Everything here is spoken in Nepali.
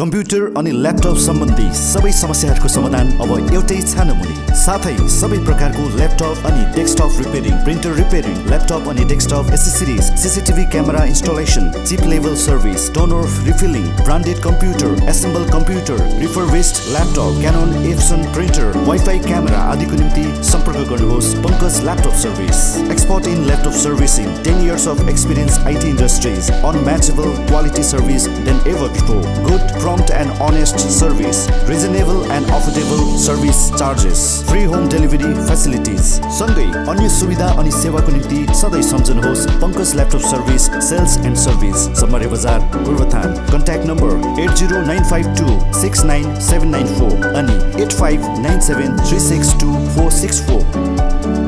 कम्प्युटर अनि ल्यापटप सम्बन्धी सबै समस्याहरूको समाधान अब एउटै छानामुनि। साथै सबै प्रकारको ल्यापटप अनि desktop repairing, printer repairing, laptop अनि desktop accessories, CCTV camera installation, chip level service, toner refilling, branded computer, assemble computer, refurbished laptop, Canon Epson printer, wifi camera आदिको निम्ति सम्पर्क गर्नुहोस् Pankaj laptop service. Expert in laptop servicing, 10 years of experience, IT industries, unmatchable quality service than ever before. Good, prompt and honest service, reasonable and affordable service charges, free home delivery facilities, सँगै अन्य सुविधा अनि सेवाको निम्ति सधैँ सम्झनुहोस् Pankaj laptop service, sales and service, Sombare बजार, गोरुबथान। कन्ट्याक्ट नम्बर 80952699794 अनि 8597362464।